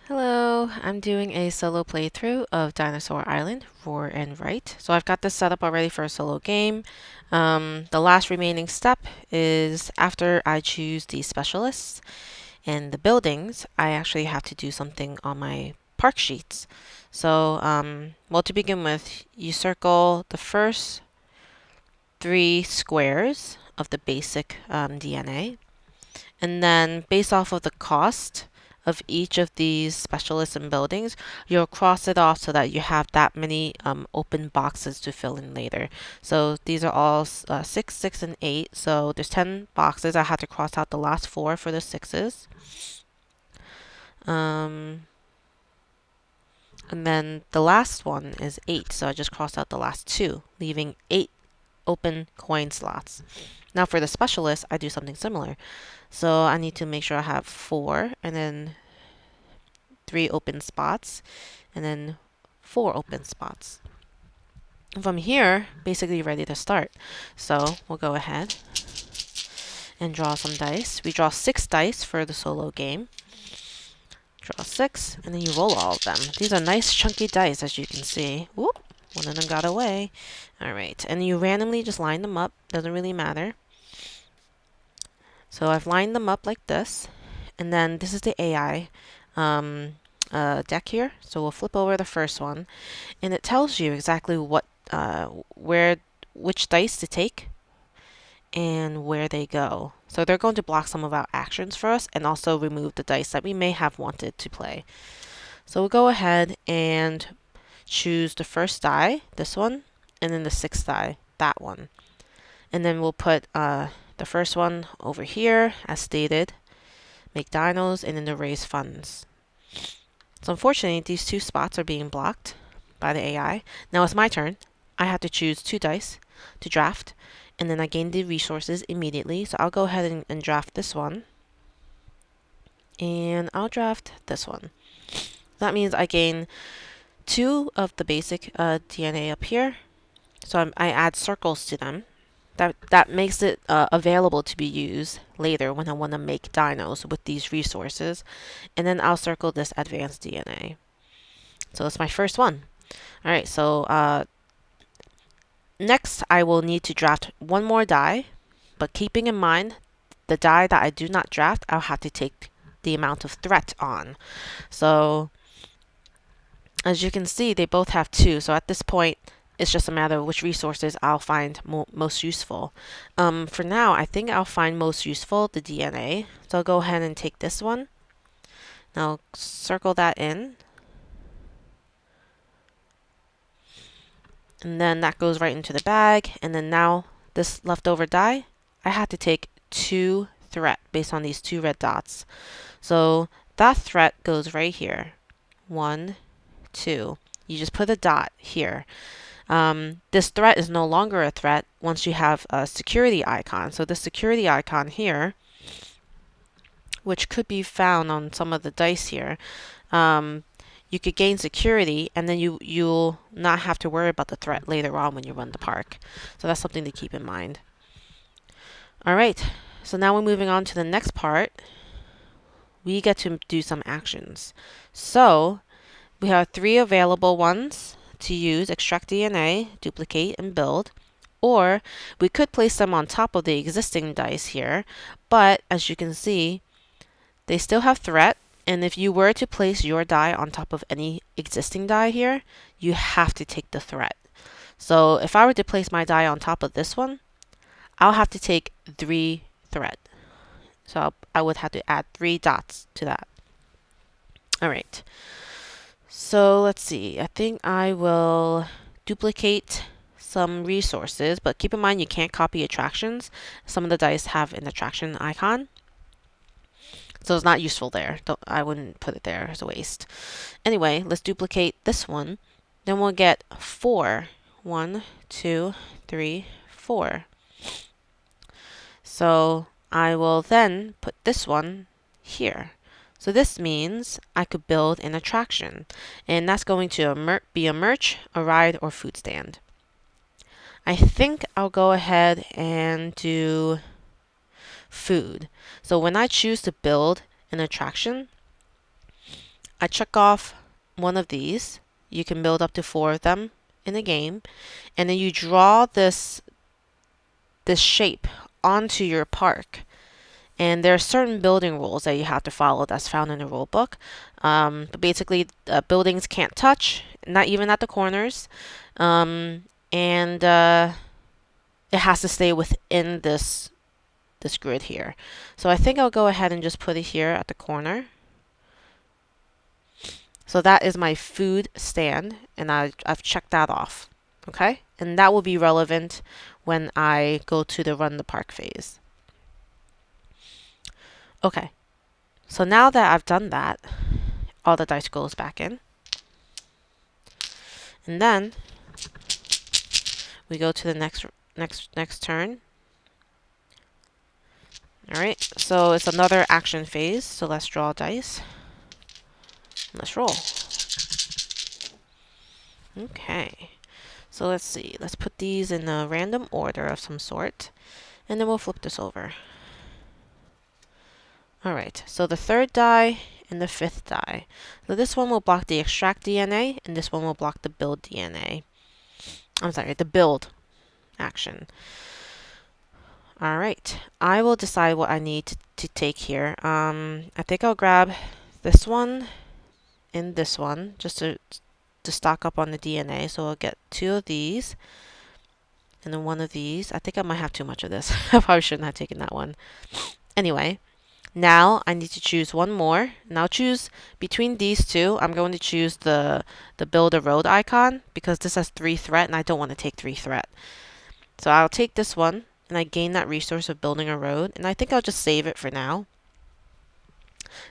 Hello, I'm doing a solo playthrough of Dinosaur Island, Roar and Write. So I've got this set up already for a solo game. The last remaining step is after I choose the specialists and the buildings, I actually have to do something on my park sheets. So, well, to begin with, you circle the first three squares of the basic DNA. And then based off of the cost of each of these specialists and buildings, you'll cross it off so that you have that many open boxes to fill in later. So these are all 6, 6, and 8. So there's 10 boxes. I had to cross out the last 4 for the 6s. And then the last one is 8. So I just crossed out the last 2, leaving 8 open coin slots. Now for the specialist, I do something similar. So I need to make sure I have 4 and then 3 open spots and then 4 open spots. And from here, basically ready to start. So we'll go ahead and draw some dice. We draw 6 dice for the solo game. Draw 6 and then you roll all of them. These are nice chunky dice, as you can see. Whoop, one of them got away. Alright, and you randomly just line them up. Doesn't really matter. So I've lined them up like this, and then this is the AI deck here. So we'll flip over the first one, and it tells you exactly what, which dice to take, and where they go. So they're going to block some of our actions for us, and also remove the dice that we may have wanted to play. So we'll go ahead and choose the first die, this one, and then the 6th die, that one, and then we'll put the first one over here, as stated, make dinos, and then to raise funds. So unfortunately, these 2 spots are being blocked by the AI. Now it's my turn. I have to choose 2 dice to draft, and then I gain the resources immediately. So I'll go ahead and draft this one, and I'll draft this one. That means I gain 2 of the basic DNA up here. So I add circles to them. That makes it available to be used later when I want to make dinos with these resources. And then I'll circle this advanced DNA. So that's my first one. Alright, so next I will need to draft 1 more die, but keeping in mind the die that I do not draft, I'll have to take the amount of threat on. So as you can see, they both have 2. So at this point, it's just a matter of which resources I'll find most useful. For now, I think I'll find most useful the DNA. So I'll go ahead and take this one. Now circle that in. And then that goes right into the bag. And then now this leftover die, I had to take 2 threat based on these 2 red dots. So that threat goes right here. 1, 2. You just put a dot here. This threat is no longer a threat once you have a security icon. So the security icon here, which could be found on some of the dice here, you could gain security, and then you'll not have to worry about the threat later on when you run the park. So that's something to keep in mind. Alright, so now we're moving on to the next part. We get to do some actions. So we have 3 available ones to use: extract DNA, duplicate, and build. Or we could place them on top of the existing dice here, but as you can see, they still have threat, and if you were to place your die on top of any existing die here, you have to take the threat. So if I were to place my die on top of this one, I'll have to take 3 threat. So I would have to add 3 dots to that. Alright. So let's see, I think I will duplicate some resources, but keep in mind you can't copy attractions. Some of the dice have an attraction icon, so it's not useful there. I wouldn't put it there, as a waste. Anyway, let's duplicate this one. Then we'll get 4. 1, 2, 3, 4. So I will then put this one here. So this means I could build an attraction, and that's going to be a merch, a ride, or food stand. I think I'll go ahead and do food. So when I choose to build an attraction, I check off one of these. You can build up to 4 of them in a game, and then you draw this shape onto your park. And there are certain building rules that you have to follow that's found in the rule book. But basically, buildings can't touch, not even at the corners. And it has to stay within this grid here. So I think I'll go ahead and just put it here at the corner. So that is my food stand, and I've checked that off. Okay? And that will be relevant when I go to the run the park phase. Okay, so now that I've done that, all the dice goes back in. And then we go to the next turn. Alright, so it's another action phase, so let's draw dice. Let's roll. Okay, so let's see. Let's put these in a random order of some sort, and then we'll flip this over. Alright, so the 3rd die and the 5th die. So this one will block the extract DNA, and this one will block the build DNA. I'm sorry, the build action. Alright, I will decide what I need to take here. I think I'll grab this one and this one just to stock up on the DNA. So I'll get 2 of these and then 1 of these. I think I might have too much of this. I probably shouldn't have taken that one. Anyway, now I need to choose one more. And I'll choose between these two. I'm going to choose the build a road icon because this has 3 threat and I don't want to take 3 threat. So I'll take this one and I gain that resource of building a road, and I think I'll just save it for now.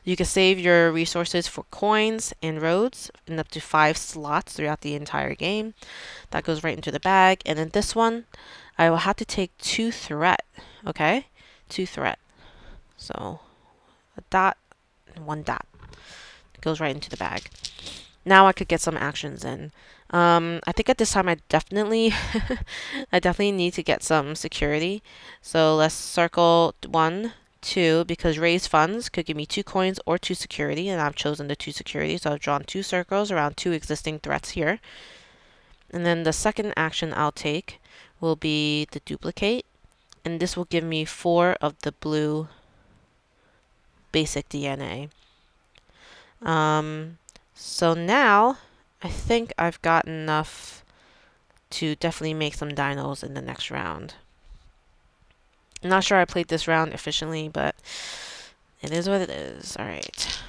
You can save your resources for coins and roads in up to 5 slots throughout the entire game. That goes right into the bag. And then this one, I will have to take 2 threat. Okay? 2 threat. So a dot and 1 dot. It goes right into the bag. Now I could get some actions in. I think at this time I definitely need to get some security. So let's circle 1, 2, because raise funds could give me 2 coins or 2 security, and I've chosen the 2 security. So I've drawn 2 circles around 2 existing threats here. And then the second action I'll take will be the duplicate, and this will give me 4 of the blue basic DNA. So now I think I've got enough to definitely make some dinos in the next round. I'm not sure I played this round efficiently, but it is what it is. Alright.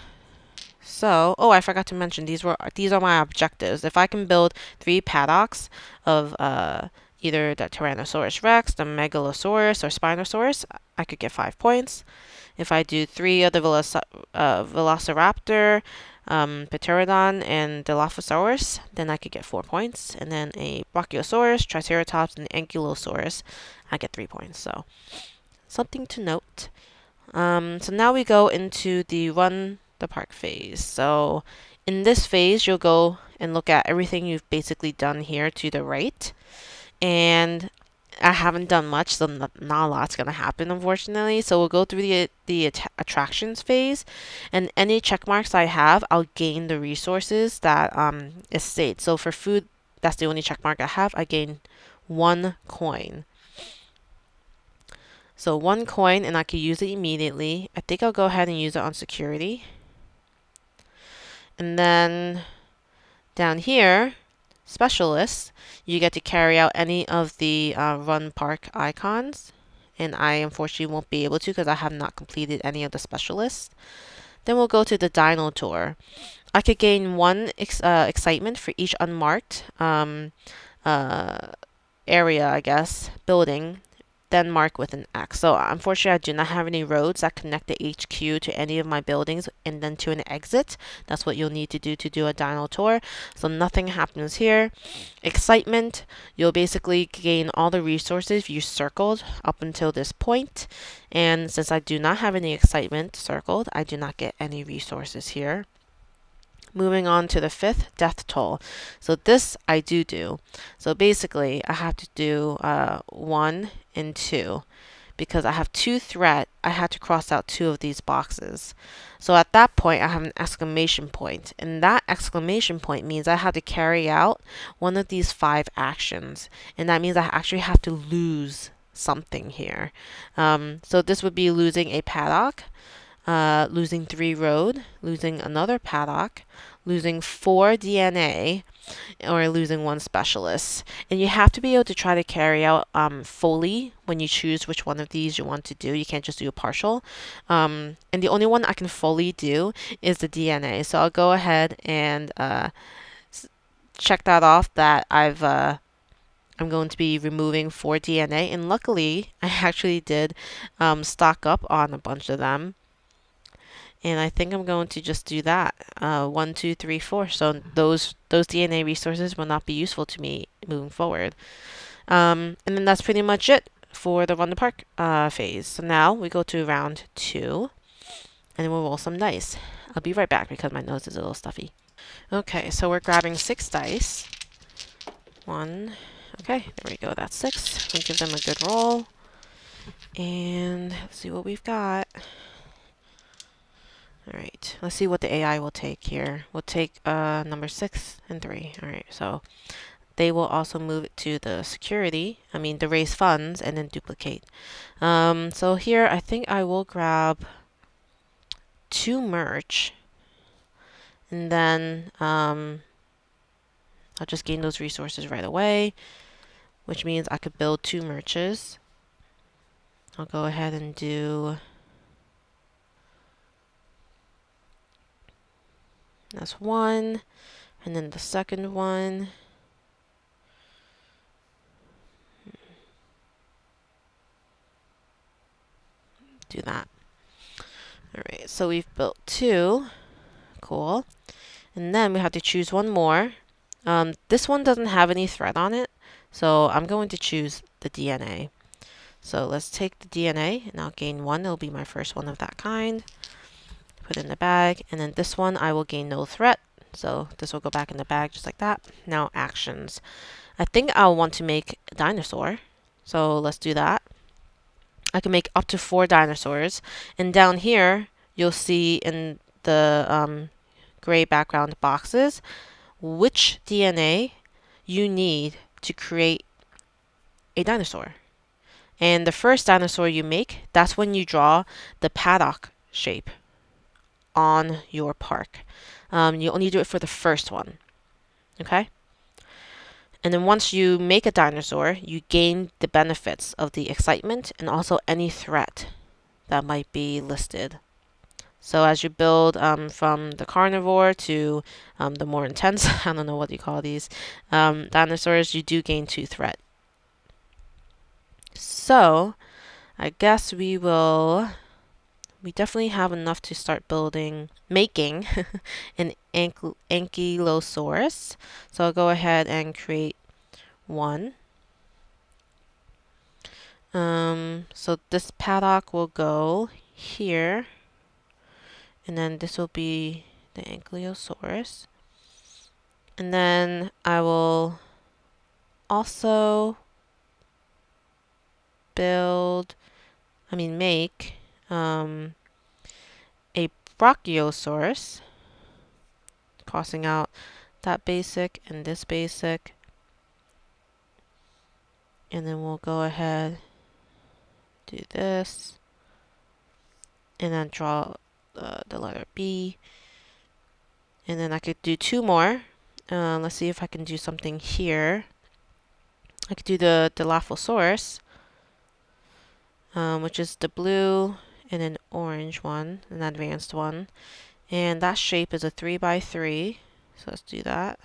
So, oh, I forgot to mention these are my objectives. If I can build 3 paddocks of either the Tyrannosaurus Rex, the Megalosaurus, or Spinosaurus, I could get 5 points. If I do 3 of the Velociraptor, Pterodon, and Dilophosaurus, then I could get 4 points. And then a Brachiosaurus, Triceratops, and Ankylosaurus, I get 3 points. So, something to note. So now we go into the run the park phase. So, in this phase, you'll go and look at everything you've basically done here to the right. And I haven't done much, so not a lot's going to happen, unfortunately. So we'll go through the attractions phase, and any check marks I have, I'll gain the resources that is stayed. So for food, that's the only check mark I have. I gain 1 coin. So 1 coin, and I can use it immediately. I think I'll go ahead and use it on security. And then down here, specialists, you get to carry out any of the run park icons, and I unfortunately won't be able to because I have not completed any of the specialists. Then we'll go to the Dino Tour. I could gain 1 excitement for each unmarked area, I guess, building, then mark with an X. So unfortunately, I do not have any roads that connect the HQ to any of my buildings and then to an exit. That's what you'll need to do a Dino Tour. So nothing happens here. Excitement, you'll basically gain all the resources you circled up until this point. And since I do not have any excitement circled, I do not get any resources here. Moving on to the 5th, death toll. So this I do. So basically, I have to do 1 and 2 because I have 2 threat, I had to cross out 2 of these boxes. So at that point, I have an exclamation point, and that exclamation point means I have to carry out one of these 5 actions, and that means I actually have to lose something here. So this would be losing a paddock, losing 3 road, losing another paddock, losing 4 DNA, or losing 1 specialist. And you have to be able to try to carry out fully when you choose which one of these you want to do. You can't just do a partial. And the only one I can fully do is the DNA. So I'll go ahead and check that off, that I'm going to be removing 4 DNA. And luckily, I actually did stock up on a bunch of them. And I think I'm going to just do that. 1, 2, 3, 4. So those DNA resources will not be useful to me moving forward. And then that's pretty much it for the run the park phase. So now we go to round 2, and then we'll roll some dice. I'll be right back because my nose is a little stuffy. Okay, so we're grabbing 6 dice. 1. Okay, there we go. That's 6. We'll give them a good roll. And let's see what we've got. Alright, let's see what the AI will take here. We'll take number 6 and 3. Alright, so they will also move it to the the raise funds, and then duplicate. So here I think I will grab 2 merch, and then I'll just gain those resources right away, which means I could build 2 merches. I'll go ahead and do... That's 1, and then the second one. Do that. Alright, so we've built 2. Cool. And then we have to choose 1 more. This one doesn't have any thread on it, so I'm going to choose the DNA. So let's take the DNA, and I'll gain 1. It'll be my first one of that kind. Put it in the bag, and then this one I will gain no threat, so this will go back in the bag just like that. Now actions. I think I'll want to make a dinosaur, so let's do that. I can make up to 4 dinosaurs, and down here you'll see in the gray background boxes which DNA you need to create a dinosaur. And the first dinosaur you make, that's when you draw the paddock shape on your park. You only do it for the first one. Okay? And then once you make a dinosaur, you gain the benefits of the excitement and also any threat that might be listed. So as you build from the carnivore to the more intense, I don't know what you call these, dinosaurs, you do gain 2 threat. So I guess we definitely have enough to start making an ankylosaurus. So I'll go ahead and create 1. So this paddock will go here, and then this will be the ankylosaurus. And then I will also make a brachiosaurus, crossing out that basic and this basic. And then we'll go ahead, do this, and then draw the letter B. And then I could do 2 more. Let's see if I can do something here. I could do the Dilophosaurus, which is the blue and an orange one, an advanced one. And that shape is a 3x3. So let's do that.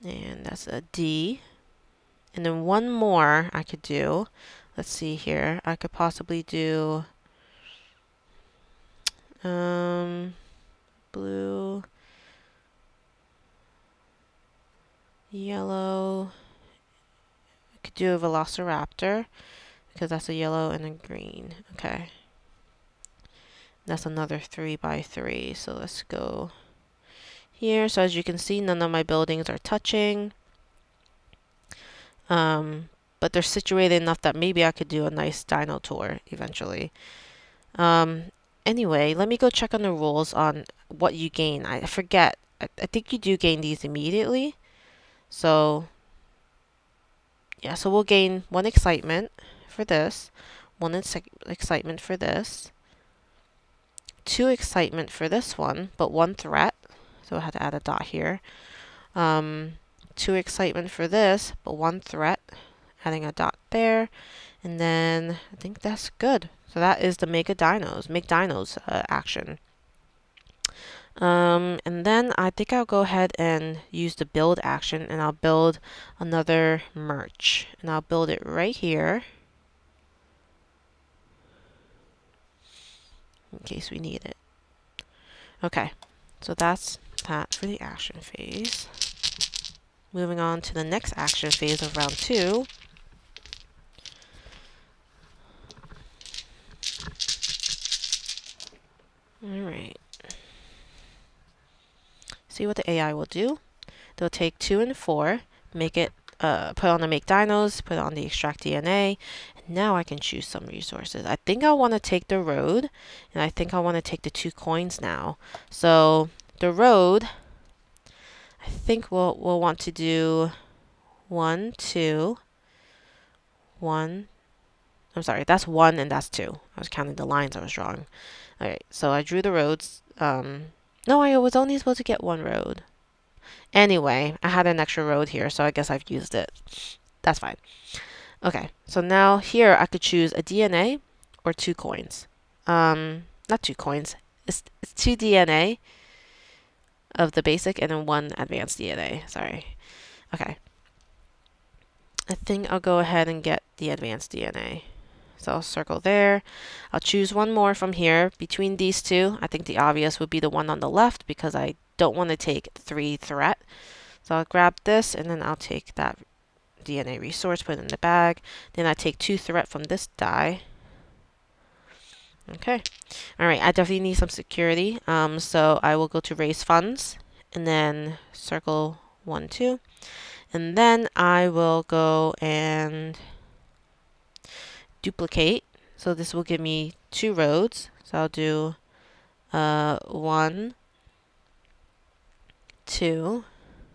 And that's a D. And then 1 more I could do. Let's see here. I could possibly do blue, yellow. I could do a velociraptor because that's a yellow and a green. Okay. That's another 3x3. So let's go here. So as you can see, none of my buildings are touching. but they're situated enough that maybe I could do a nice dino tour eventually. Anyway, let me go check on the rules on what you gain. I forget. I think you do gain these immediately. So, yeah, so we'll gain 1 excitement for this, 1 excitement for this, 2 excitement for this one, but 1 threat. So I had to add a dot here. 2 excitement for this, but 1 threat. Adding a dot there. And then I think that's good. So that is the make dinos action. And then I think I'll go ahead and use the build action, and I'll build another merch. And I'll build it right here in case we need it. Okay, so that's that for the action phase. Moving on to the next action phase of round 2. Alright. See what the AI will do. They'll take 2 and 4, make it, put on the make dinos, put it on the extract DNA, and now I can choose some resources. I think I want to take the road, and I think I want to take the 2 coins now. So the road, I think we'll want to do 1, 2, 1. I'm sorry, that's 1 and that's 2. I was counting the lines I was drawing. Alright, so I drew the roads. No, I was only supposed to get 1 road. Anyway, I had an extra road here, so I guess I've used it. That's fine. Okay, so now here I could choose a DNA or 2 coins. Not 2 coins. It's 2 DNA of the basic and then 1 advanced DNA. Sorry. Okay. I think I'll go ahead and get the advanced DNA. So I'll circle there. I'll choose 1 more from here. Between these 2, I think the obvious would be the one on the left because I don't want to take 3 threat. So I'll grab this and then I'll take that DNA resource, put it in the bag. Then I take 2 threat from this die. Okay. Alright, I definitely need some security. So I will go to raise funds and then circle 1, 2. And then I will go and duplicate. So this will give me 2 roads. So I'll do 1, 2.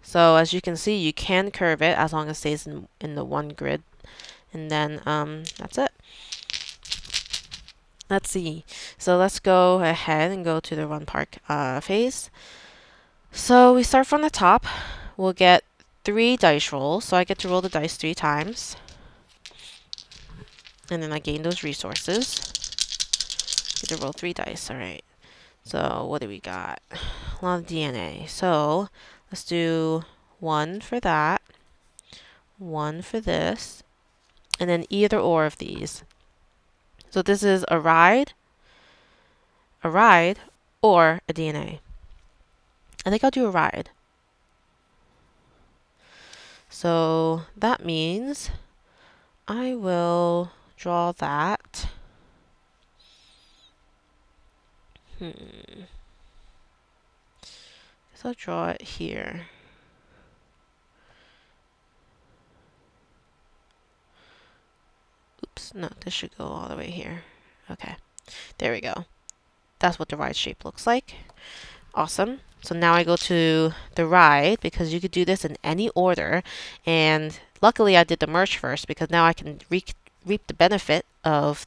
So as you can see, you can curve it as long as it stays in the 1 grid. And then that's it. Let's see. So let's go ahead and go to the run park phase. So we start from the top. We'll get 3 dice rolls. So I get to roll the dice 3 times. And then I gain those resources. Get to roll 3 dice. Alright. So what do we got? A lot of DNA. So let's do 1 for that. 1 for this. And then either or of these. So this is a ride, or a DNA. I think I'll do a ride. So that means I will draw that. So I'll draw it here. Oops, no, this should go all the way here. Okay, there we go. That's what the ride shape looks like. Awesome. So now I go to the ride because you could do this in any order. And luckily I did the merge first because now I can reap the benefit of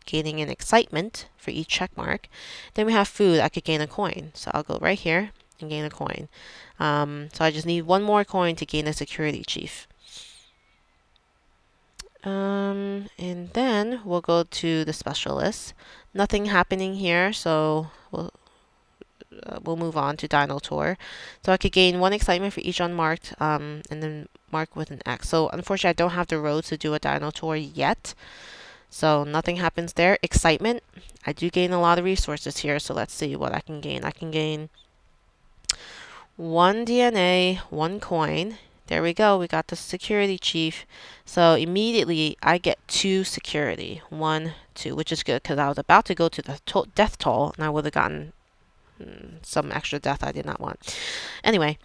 gaining an excitement for each check mark. Then we have food. I could gain a coin. So I'll go right here and gain a coin. So I just need 1 more coin to gain a security chief. And then we'll go to the specialist. Nothing happening here, so we'll move on to Dino Tour. So I could gain 1 excitement for each unmarked, and then mark with an X. So unfortunately, I don't have the roads to do a Dino Tour yet. So nothing happens there. Excitement. I do gain a lot of resources here, so let's see what I can gain. I can gain 1 DNA, 1 coin. There we go. We got the security chief. So immediately I get 2 security. 1, 2, which is good because I was about to go to the death toll and I would have gotten some extra death I did not want. Anyway,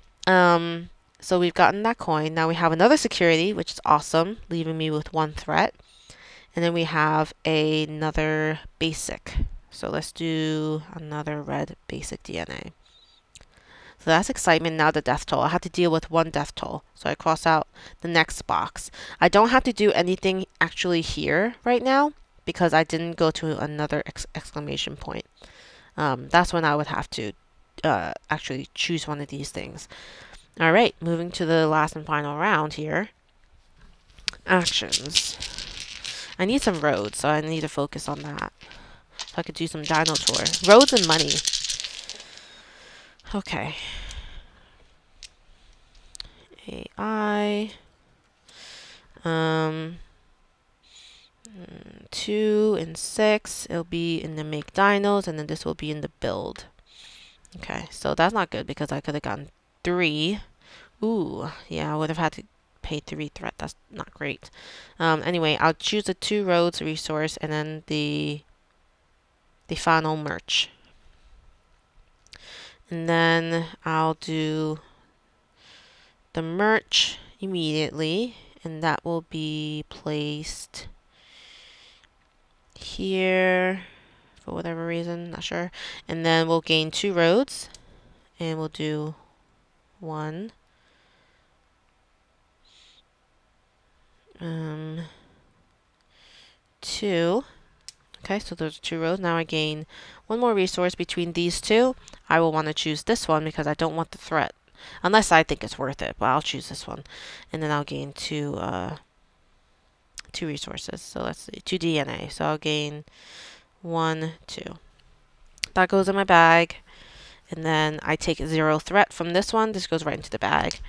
So we've gotten that coin. Now we have another security, which is awesome, leaving me with 1 threat. And then we have another basic. So let's do another red basic DNA. So that's excitement. Now the death toll. I have to deal with 1 death toll. So I cross out the next box. I don't have to do anything actually here right now because I didn't go to another exclamation point. That's when I would have to actually choose one of these things. All right, moving to the last and final round here. Actions. I need some roads, so I need to focus on that. So I could do some Dino Tour. Roads and money. Okay. AI. 2 and 6. It'll be in the make dinos, and then this will be in the build. Okay, so that's not good because I could have gotten 3. Ooh, yeah, I would have had to pay 3 threat. That's not great. Anyway, I'll choose the 2 roads resource and then the final merch. And then I'll do the merch immediately, and that will be placed here for whatever reason, not sure. And then we'll gain 2 roads, and we'll do 1. 2. Okay, so those are 2 rows. Now I gain 1 more resource between these 2. I will want to choose this one because I don't want the threat. Unless I think it's worth it, but I'll choose this one. And then I'll gain 2 resources. So let's see, 2 DNA. So I'll gain 1, 2. That goes in my bag. And then I take 0 threat from this one. This goes right into the bag.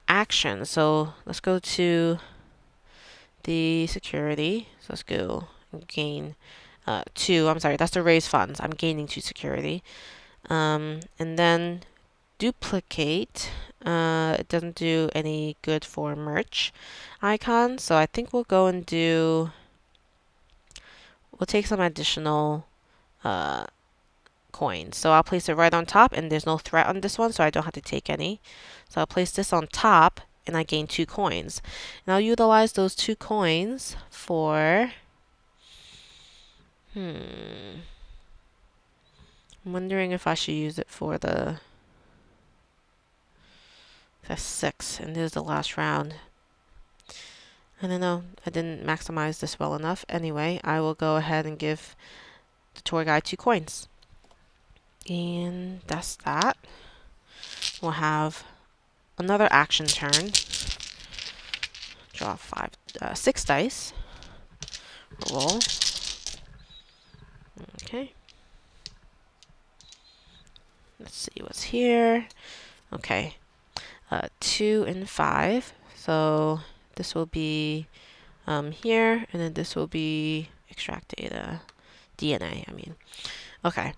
Action. So let's go to the security. So let's go and gain 2. I'm sorry, that's to raise funds. I'm gaining 2 security. And then duplicate. It doesn't do any good for merch icon. So I think we'll go and we'll take some additional coins. So I'll place it right on top, and there's no threat on this one, so I don't have to take any. So I'll place this on top, and I gain 2 coins. And I'll utilize those 2 coins for... I'm wondering if I should use it for the... That's 6, and this is the last round. I don't know. I didn't maximize this well enough. Anyway, I will go ahead and give the tour guide 2 coins. And that's that. We'll have another action turn. Draw 6 dice. Roll. Okay. Let's see what's here. Okay. 2 and 5. So this will be here, and then this will be extract data. DNA, I mean. Okay.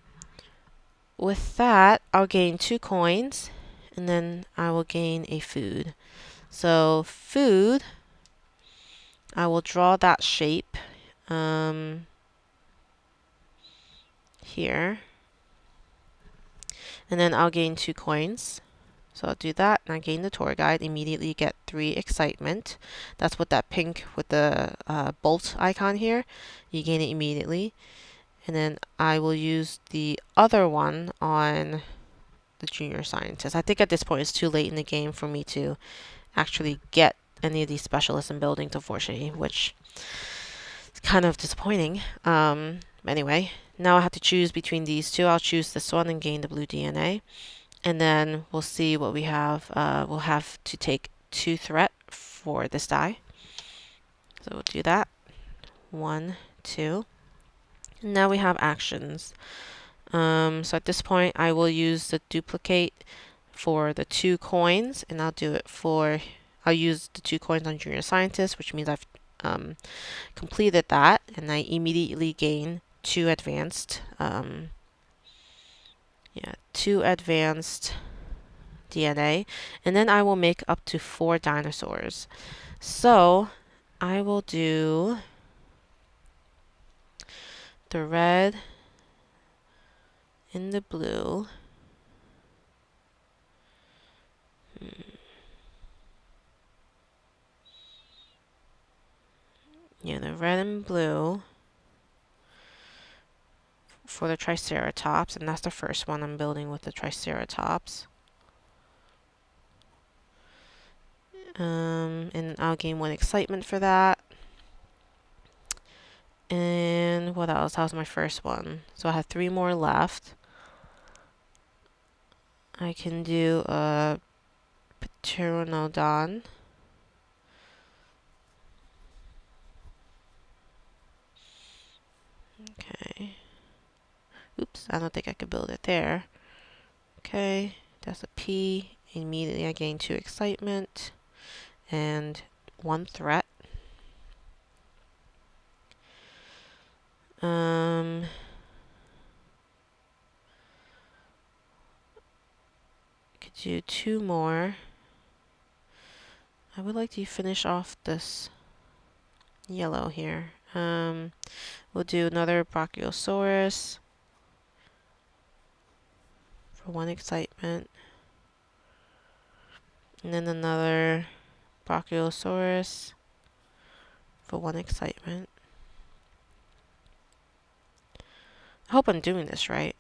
With that, I'll gain 2 coins, and then I will gain a food. So food, I will draw that shape here, and then I'll gain 2 coins. So I'll do that, and I gain the tour guide, immediately get 3 excitement. That's what that pink with the bolt icon here, you gain it immediately. And then I will use the other one on the junior scientist. I think at this point it's too late in the game for me to actually get any of these specialists and buildings, unfortunately, which is kind of disappointing. Anyway, now I have to choose between these 2. I'll choose this one and gain the blue DNA. And then we'll see what we have. We'll have to take 2 threat for this die. So we'll do that. 1, 2. And now we have actions. So at this point, I will use the duplicate for the 2 coins, and I'll use the 2 coins on junior scientist, which means I've completed that, and I immediately gain 2 advanced 2 advanced DNA, and then I will make up to 4 dinosaurs. So I will do the red and the blue. red and blue for the Triceratops, and that's the first one I'm building with the Triceratops. And I'll gain 1 excitement for that. And what else? That was my first one. So I have 3 more left. I can do a Pteranodon. Okay. Oops, I don't think I could build it there. Okay, that's a P. Immediately I gain 2 excitement and 1 threat. Could do 2 more. I would like to finish off this yellow here. We'll do another Brachiosaurus for 1 excitement. And then another Brachiosaurus for 1 excitement. I hope I'm doing this right.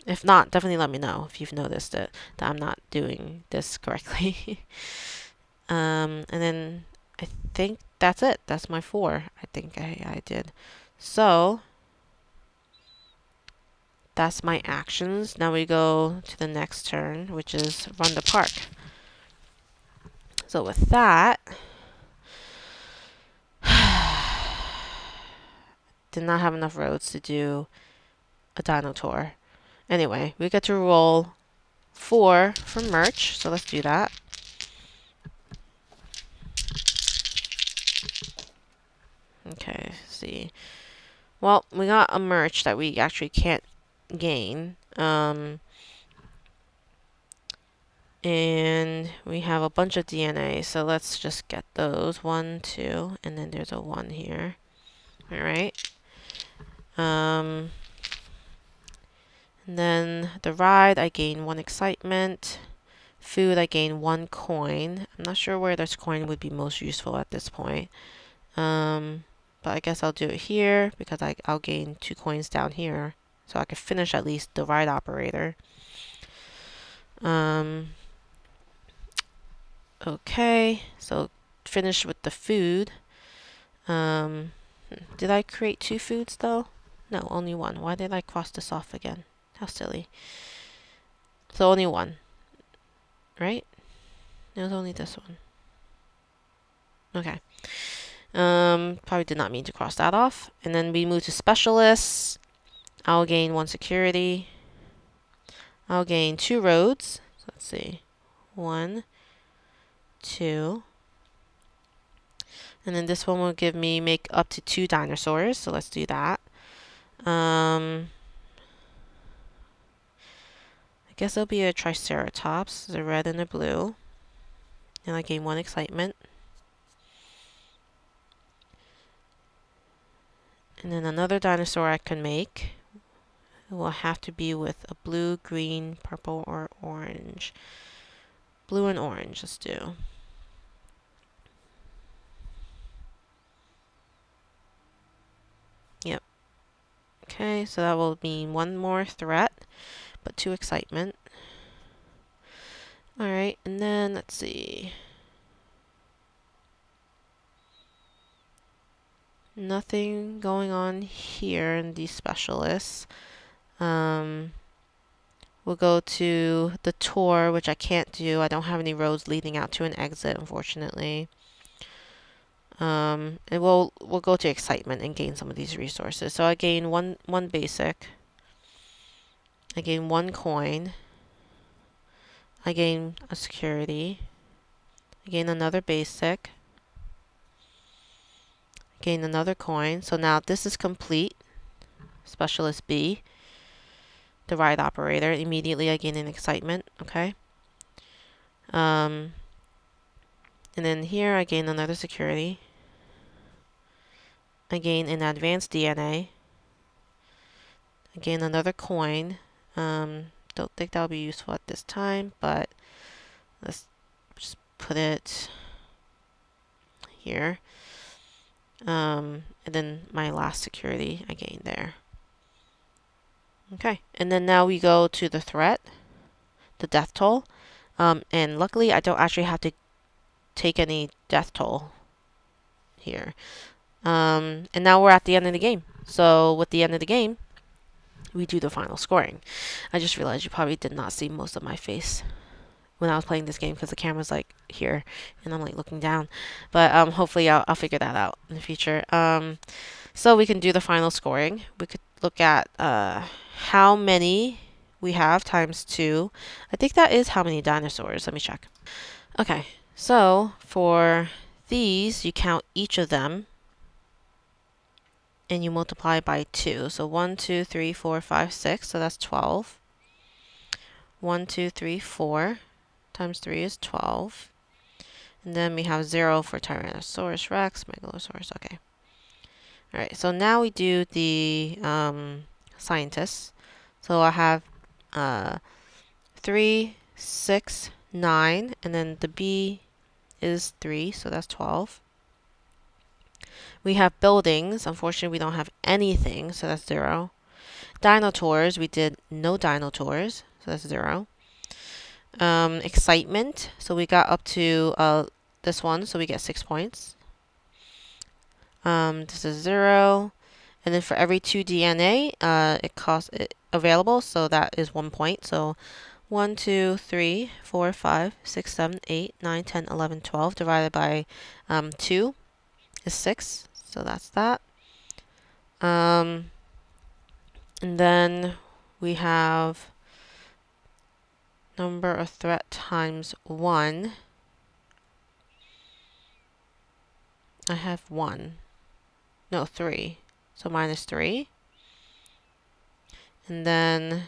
If not, definitely let me know if you've noticed that I'm not doing this correctly. And then I think that's it. That's my 4. I think I did. So that's my actions. Now we go to the next turn, which is run the park. So with that, did not have enough roads to do a Dino Tour. Anyway, we get to roll 4 for merch, so let's do that. Okay, let's see. Well, we got a merch that we actually can't gain. And we have a bunch of DNA, so let's just get those. 1, 2, and then there's a 1 here. Alright. And then the ride, I gain 1 excitement. Food, I gain 1 coin. I'm not sure where this coin would be most useful at this point. But I guess I'll do it here because I'll gain 2 coins down here. So I can finish at least the ride operator. Okay, so finish with the food. Did I create 2 foods though? No, only 1. Why did I cross this off again? How silly. So only 1. Right? It was only this one. Okay. Probably did not mean to cross that off. And then we move to specialists. I'll gain 1 security. I'll gain 2 roads. So let's see. 1, 2. And then this one will give me make up to 2 dinosaurs. So let's do that. I guess it'll be a Triceratops. There's a red and a blue. And I gain 1 excitement. And then another dinosaur I can make. It will have to be with a blue, green, purple, or orange. Blue and orange, let's do. Yep. Okay, so that will mean 1 more threat, but 2 excitement. Alright, and then let's see. Nothing going on here in these specialists. We'll go to the tour, which I can't do. I don't have any roads leading out to an exit, unfortunately. And we'll go to excitement and gain some of these resources. So I gain one basic. I gain 1 coin. I gain a security. I gain another basic. I gain another coin. So now this is complete. Specialist B. The ride operator. Immediately I gain an excitement. Okay. And then here I gain another security. I gain an advanced DNA. I gain another coin. Don't think that'll be useful at this time, but let's just put it here. And then my last security I gained there. Okay, and then now we go to the threat, the death toll. And luckily I don't actually have to take any death toll here. And now we're at the end of the game. So with the end of the game, we do the final scoring. I just realized you probably did not see most of my face when I was playing this game because the camera's like here and I'm like looking down. But hopefully I'll figure that out in the future. So we can do the final scoring. We could look at how many we have times 2. I think that is how many dinosaurs. Let me check. Okay, so for these, you count each of them and you multiply by 2. So 1, 2, 3, 4, 5, 6. So that's 12. 1, 2, 3, 4 times 3 is 12. And then we have 0 for Tyrannosaurus Rex, Megalosaurus. Okay. All right. So now we do the scientists. So I have 3, 6, 9, and then the B is 3, so that's 12. We have buildings. Unfortunately, we don't have anything, so that's 0. Dino Tours, we did no Dino Tours, so that's 0. Excitement, so we got up to this one, so we get 6 points. This is 0. And then for every 2 DNA, it costs available, so that is 1 point. So 1, 2, 3, 4, 5, 6, 7, 8, 9, 10, 11, 12 divided by 2 is 6. So that's that. And then we have number of threat times 1. I have 1. No, 3. So minus 3. And then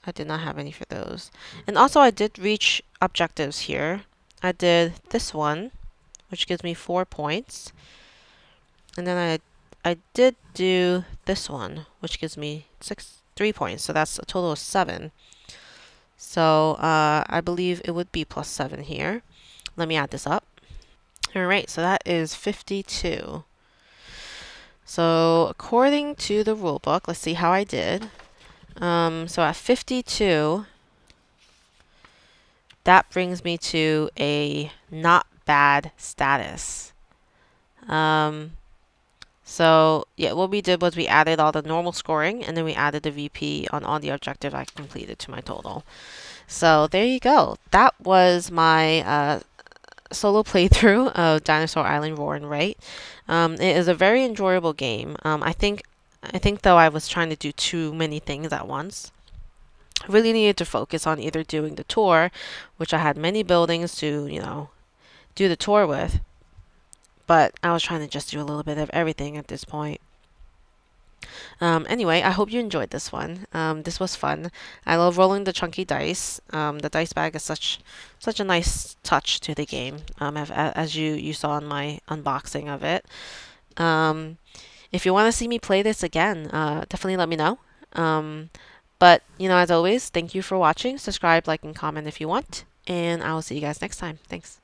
I did not have any for those. And also I did reach objectives here. I did this one, which gives me 4 points. And then I did do this one, which gives me 3 points. So that's a total of 7. So I believe it would be plus 7 here. Let me add this up. All right, so that is 52. So according to the rule book, let's see how I did. So at 52, that brings me to a not bad status. So yeah, what we did was we added all the normal scoring and then we added the VP on all the objectives I completed to my total. So there you go. That was my solo playthrough of Dinosaur Island Rawr and Write. It is a very enjoyable game. I think though I was trying to do too many things at once. I really needed to focus on either doing the tour, which I had many buildings to, do the tour with. But I was trying to just do a little bit of everything at this point. Anyway, I hope you enjoyed this one. This was fun. I love rolling the chunky dice. The dice bag is such a nice touch to the game, as you saw in my unboxing of it. If you want to see me play this again, definitely let me know. But, as always, thank you for watching. Subscribe, like, and comment if you want. And I will see you guys next time. Thanks.